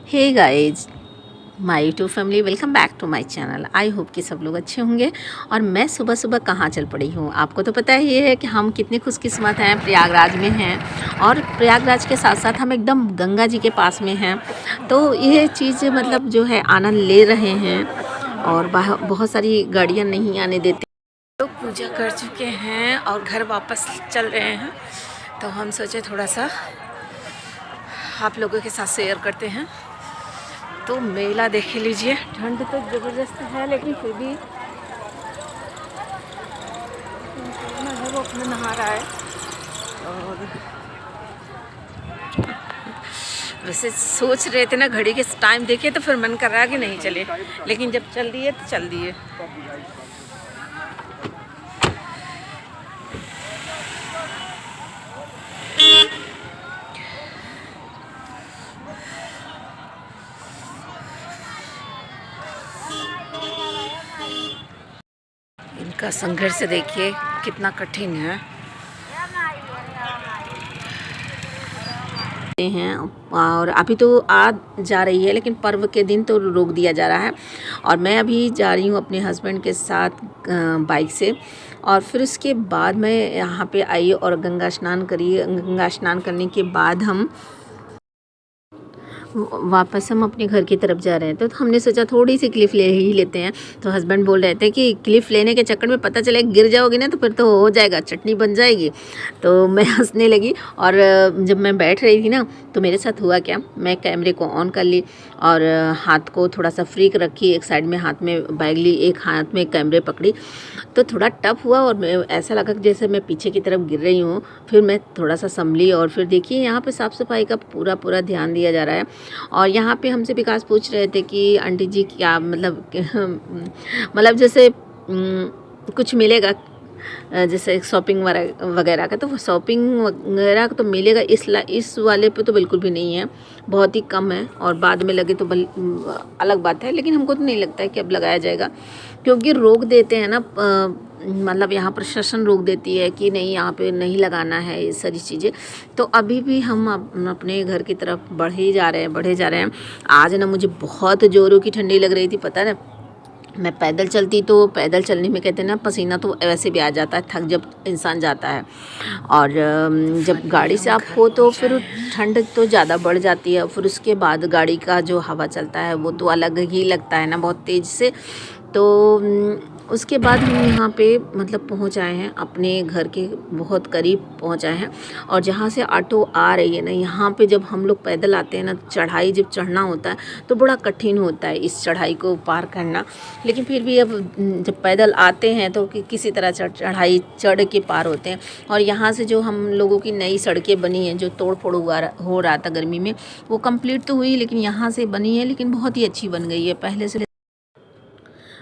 Hey guys, my YouTube family, welcome back to my channel. I hope कि सब लोग अच्छे होंगे। और मैं सुबह सुबह कहाँ चल पड़ी हूँ, आपको तो पता ही है कि हम कितने खुशकिस्मत हैं, प्रयागराज में हैं। और प्रयागराज के साथ साथ हम एकदम गंगा जी के पास में हैं, तो ये चीज़ मतलब जो है आनंद ले रहे हैं। और बहुत सारी गाड़ियाँ नहीं आने देते। तो पूजा कर चुके हैं और घर वापस चल रहे हैं, तो हम सोचे थोड़ा सा आप लोगों के साथ शेयर करते हैं। तो मेला देख लीजिए, ठंड तो ज़बरदस्त है, लेकिन फिर भी वो अपना नहा रहा है। और वैसे सोच रहे थे ना, घड़ी के टाइम देखे तो फिर मन कर रहा है कि नहीं चले, लेकिन जब चल दिए तो चल दिए। इनका संघर्ष देखिए कितना कठिन है। हैं और अभी तो आ जा रही है, लेकिन पर्व के दिन तो रोक दिया जा रहा है। और मैं अभी जा रही हूँ अपने हस्बैंड के साथ बाइक से। और फिर उसके बाद मैं यहाँ पे आई और गंगा स्नान करी। गंगा स्नान करने के बाद हम वापस अपने घर की तरफ जा रहे हैं। तो हमने सोचा थोड़ी सी क्लिप ले ही लेते हैं। तो हस्बैंड बोल रहे थे कि क्लिप लेने के चक्कर में पता चले गिर जाओगी ना तो फिर तो हो जाएगा, चटनी बन जाएगी। तो मैं हंसने लगी। और जब मैं बैठ रही थी ना, तो मेरे साथ हुआ क्या, मैं कैमरे को ऑन कर ली और हाथ को थोड़ा सा फ्री रखी, एक साइड में हाथ में बैग ली, एक हाथ में कैमरे पकड़ी। तो थोड़ा टफ हुआ और ऐसा लगा कि जैसे मैं पीछे की तरफ गिर रही हूँ। फिर मैं थोड़ा सा संभली और फिर देखिए यहाँ पे साफ़ सफाई का पूरा ध्यान दिया जा रहा है। और यहाँ पे हमसे विकास पूछ रहे थे कि आंटी जी क्या मतलब मतलब जैसे कुछ मिलेगा, जैसे शॉपिंग वगैरह का, तो वो शॉपिंग वगैरह तो मिलेगा, इस वाले पे तो बिल्कुल भी नहीं है, बहुत ही कम है। और बाद में लगे तो अलग बात है, लेकिन हमको तो नहीं लगता है कि अब लगाया जाएगा, क्योंकि रोक देते हैं ना, मतलब यहाँ प्रशासन रोक देती है कि नहीं यहाँ पे नहीं लगाना है ये सारी चीज़ें। तो अभी भी हम अपने घर की तरफ बढ़े जा रहे हैं। आज ना मुझे बहुत ज़ोरों की ठंडी लग रही थी, पता है। मैं पैदल चलती तो पैदल चलने में कहते हैं ना, पसीना तो वैसे भी आ जाता है, थक जब इंसान जाता है। और जब गाड़ी से आप हो तो फिर ठंड तो ज़्यादा बढ़ जाती है। फिर उसके बाद गाड़ी का जो हवा चलता है वो तो अलग ही लगता है ना, बहुत तेज़ से। तो उसके बाद हम यहाँ पे मतलब पहुँच आए हैं, अपने घर के बहुत करीब पहुँच आए हैं। और जहाँ से ऑटो आ रही है ना, यहाँ पे जब हम लोग पैदल आते हैं ना, चढ़ाई जब चढ़ना होता है तो बड़ा कठिन होता है इस चढ़ाई को पार करना। लेकिन फिर भी अब जब पैदल आते हैं तो किसी तरह चढ़ाई चढ़ के पार होते हैं। और यहाँ से जो हम लोगों की नई सड़कें बनी हैं, जो तोड़ फोड़ हो रहा था गर्मी में, वो कंप्लीट तो हुई, लेकिन यहाँ से बनी है, लेकिन बहुत ही अच्छी बन गई है पहले से।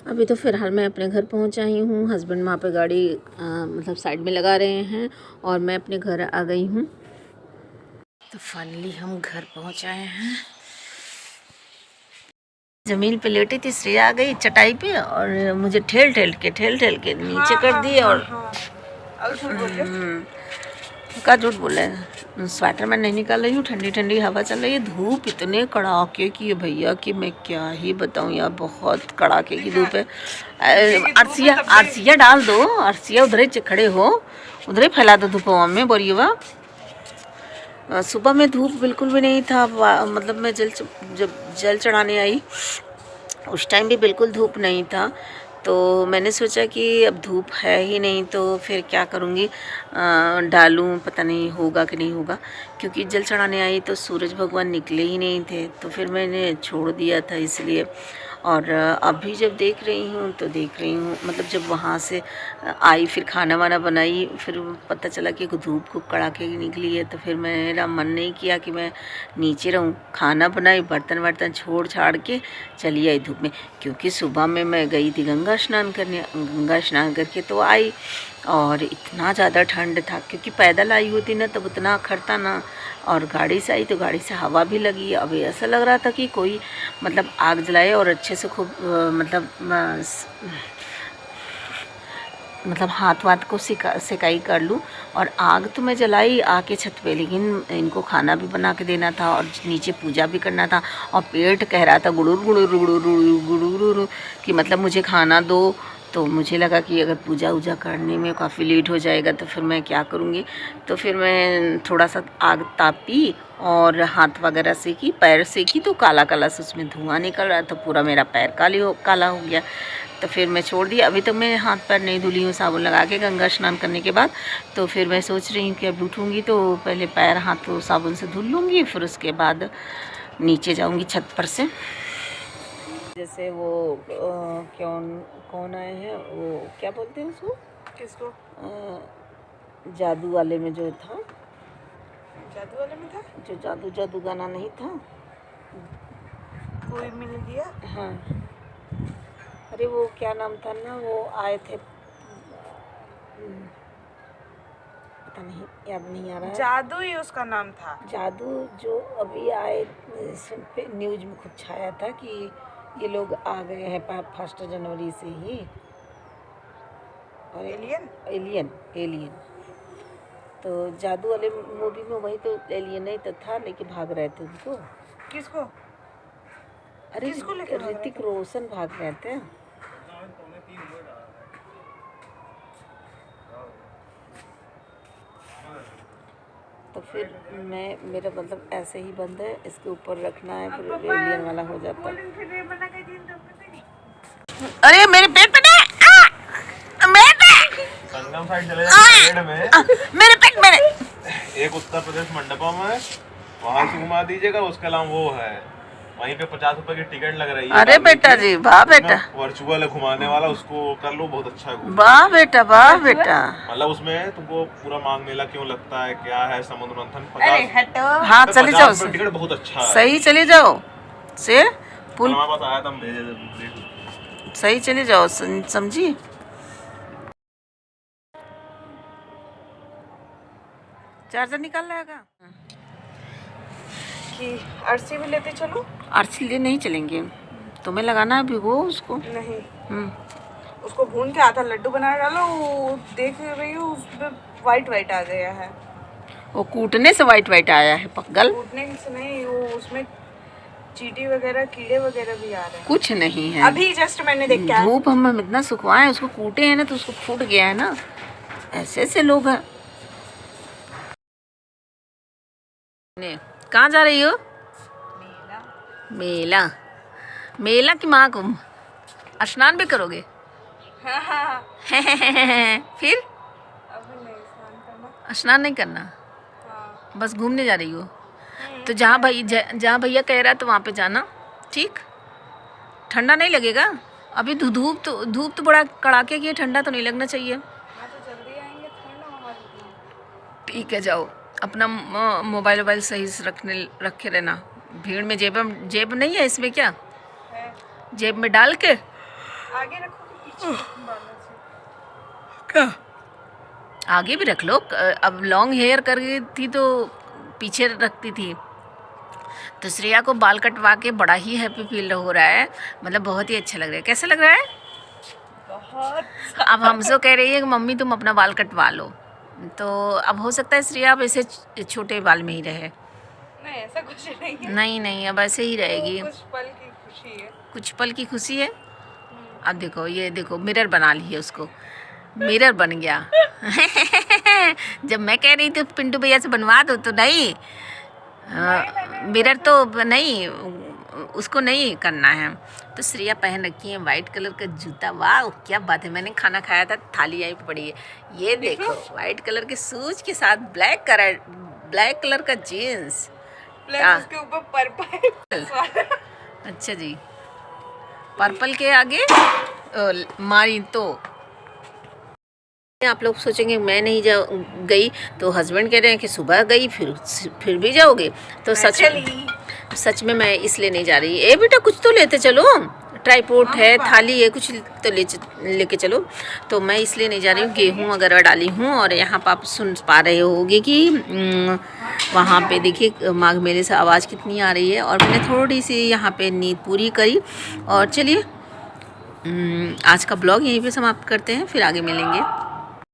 अभी तो फ़िलहाल मैं अपने घर पहुंच आई हूँ। हस्बैंड वहाँ पे गाड़ी मतलब साइड में लगा रहे हैं और मैं अपने घर आ गई हूँ। तो फाइनली हम घर पहुंच आए हैं। ज़मीन पे लेटी थी, श्रेया आ गई चटाई पे और मुझे ठेल ठेल के नीचे कर दिए। और का झूठ बोला है, स्वेटर मैं नहीं निकाल रही हूँ, ठंडी ठंडी हवा चल रही है। धूप इतने कड़ाके की है भैया कि मैं क्या ही बताऊँ यार, बहुत कड़ाके की धूप है। अर्सिया डाल दो, अर्सिया उधर ही खड़े हो, उधर ही फैला दो धूप में बोरिएवा। सुबह में धूप बिल्कुल भी नहीं था, मतलब मैं जब जल चढ़ाने आई उस टाइम भी बिल्कुल धूप नहीं था। तो मैंने सोचा कि अब धूप है ही नहीं तो फिर क्या करूँगी, डालूँ, पता नहीं होगा कि नहीं होगा, क्योंकि जल चढ़ाने आई तो सूरज भगवान निकले ही नहीं थे, तो फिर मैंने छोड़ दिया था इसलिए। और अभी जब देख रही हूँ तो देख रही हूँ, मतलब जब वहाँ से आई फिर खाना वाना बनाई, फिर पता चला कि धूप खूब कड़ाके की निकली है, तो फिर मेरा मन नहीं किया कि मैं नीचे रहूँ। खाना बनाई, बर्तन वर्तन छोड़ छाड़ के चली आई धूप में, क्योंकि सुबह में मैं गई थी गंगा स्नान करने, गंगा स्नान करके तो आई और इतना ज़्यादा ठंड था, क्योंकि पैदल आई होती ना तब उतना अखरता ना, और गाड़ी से आई तो गाड़ी से हवा भी लगी। अब ऐसा लग रहा था कि कोई मतलब आग जलाए और अच्छे से खूब मतलब हाथ वाथ को सिकाई कर लूँ। और आग तो मैं जलाई आके छत पे, लेकिन इनको खाना भी बना के देना था और नीचे पूजा भी करना था, और पेट कह रहा था गुड़ुर गुड़ुर गुड़ुर गुड़ुर गुड़ुर कि मतलब मुझे खाना दो। तो मुझे लगा कि अगर पूजा वूजा करने में काफ़ी लेट हो जाएगा तो फिर मैं क्या करूँगी, तो फिर मैं थोड़ा सा आग तापी और हाथ वगैरह सेकी, पैर सेकी तो काला काला से उसमें धुआं निकल रहा, तो पूरा मेरा पैर काला हो गया। तो फिर मैं छोड़ दिया। अभी तो मैं हाथ पैर नहीं धुली हूँ साबुन लगा के गंगा स्नान करने के बाद। तो फिर मैं सोच रही हूँ कि अब उठूँगी तो पहले पैर हाथ तो साबुन से धुल लूँगी, फिर उसके बाद नीचे जाऊँगी छत पर से। जैसे वो कौन आए हैं, वो क्या बोलते हैं उसको, किसको? जादू वाले में जो था, जादू वाले में था जो जादू जादू गाना नहीं था, कोई मिल गया। हाँ, अरे वो क्या नाम था ना, वो आए थे, पता नहीं, याद नहीं आ रहा है। जादू ही उसका नाम था। जादू जो अभी आए न्यूज में खूब छाया था कि ये लोग आ गए हैं 1 जनवरी से ही। और एलियन तो जादू वाले मूवी में वही तो एलियन ही तो था, लेके भाग रहे थे उनको। किसको? अरे किसको लेके भाग रहे थे? ऋतिक रोशन भाग रहे थे। तो फिर मेरा मतलब ऐसे ही बंद है, इसके ऊपर रखना है, फिर एलियन वाला हो जाता है। अरे मेरे पेट पे संगम साइड चले जाए में मेरे पेट मेरे एक उत्तर प्रदेश मंडपम है, वहाँ से घुमा दीजिएगा। उसके अलावा वो है वहीं पे 50 रुपए की टिकट लग रही है। अरे बेटा जी, वाह बेटा, वर्चुअल घुमाने वाला, उसको कर लो, बहुत अच्छा है। वाह बेटा, वाह बेटा। मतलब उसमें तुमको पूरा माघ मेला क्यों लगता है, क्या है, समुद्र मंथन। 50 हाँ चले जाओ, टिकट बहुत अच्छा है, सही चले जाओ से पुल, हमारे पास आया था, हम भेजे। सही चले जाओ, समझी। चार्जर निकाल लाएगा कि अर्सी भी लेते चलो। अर्सी ले नहीं चलेंगे, तुम्हें लगाना है भिगो उसको। नहीं, उसको भून के आधा लड्डू बना डालो। देख रही हूँ उसमें वाइट वाइट आ गया है। वो कूटने से वाइट वाइट आया है पगल, कूटने से नहीं, वो उसमें चींटी वगैरह कीड़े वगैरह भी आ रहे हैं। कुछ नहीं है, अभी जस्ट मैंने देखा। धूप हम इतना सुखवाए, उसको कूटे हैं ना तो उसको फूट गया है ना, ऐसे ऐसे लोग हैं। कहाँ जा रही हो? मेला मेला की माँ कुम, स्नान भी करोगे? हाँ। फिर अभी नहीं स्नान करना। स्नान नहीं करना, हाँ। बस घूमने जा रही हो? तो जहाँ भैया कह रहा है तो वहाँ पे जाना, ठीक। ठंडा नहीं लगेगा अभी, धूप तो बड़ा कड़ाके की है, ठंडा तो नहीं लगना चाहिए। हाँ तो जल्दी आएंगे, ठंडा हमारे। ठीक है, जाओ अपना मोबाइल वोबाइल सही से रखे रहना। भीड़ में जेब नहीं है इसमें, क्या है? जेब में डाल के आगे रखो कि पीछे बालों से? क्या आगे भी रख लो। अब लॉन्ग हेयर कर गई थी तो पीछे रखती थी, तो श्रेया को बाल कटवा के बड़ा ही हैप्पी फील हो रहा है, मतलब बहुत ही अच्छा लग रहा है। कैसा लग रहा है? बहुत। अब हमसे कह रही है कि मम्मी तुम अपना बाल कटवा लो, तो अब हो सकता है श्रेया अब ऐसे छोटे बाल में ही रहे। नहीं, ऐसा कुछ नहीं है। नहीं, अब ऐसे ही रहेगी। कुछ पल की खुशी है। कुछ पल की खुशी है। अब देखो, ये देखो मिरर बना ली है उसको, मिरर बन गया। जब मैं कह रही थी पिंटू भैया से बनवा दो तो नहीं, मिरर तो नहीं, उसको नहीं करना है। तो श्रेया पहन रखी है वाइट कलर का जूता। वाह क्या बात है, मैंने खाना खाया था, थाली यहीं पे पड़ी है। ये देखो वाइट कलर के शूज के साथ ब्लैक कलर का जीन्स। प्लस उसके ऊपर पर्पल। अच्छा जी, पर्पल के आगे मारी तो आप लोग सोचेंगे मैं नहीं गई, तो हस्बैंड कह रहे हैं कि सुबह गई फिर भी जाओगे, तो सच में मैं इसलिए नहीं जा रही। ए बेटा कुछ तो लेते चलो, ट्राईपोर्ट है, थाली है, कुछ तो लेके चलो। तो मैं इसलिए नहीं जा रही हूँ, गेहूँ वगैरह डाली हूँ। और यहाँ पर आप सुन पा रहे होगे कि वहाँ पे देखिए माघ मेले से आवाज़ कितनी आ रही है। और मैंने थोड़ी सी यहाँ पे नींद पूरी करी। और चलिए आज का ब्लॉग यहीं पे समाप्त करते हैं, फिर आगे मिलेंगे।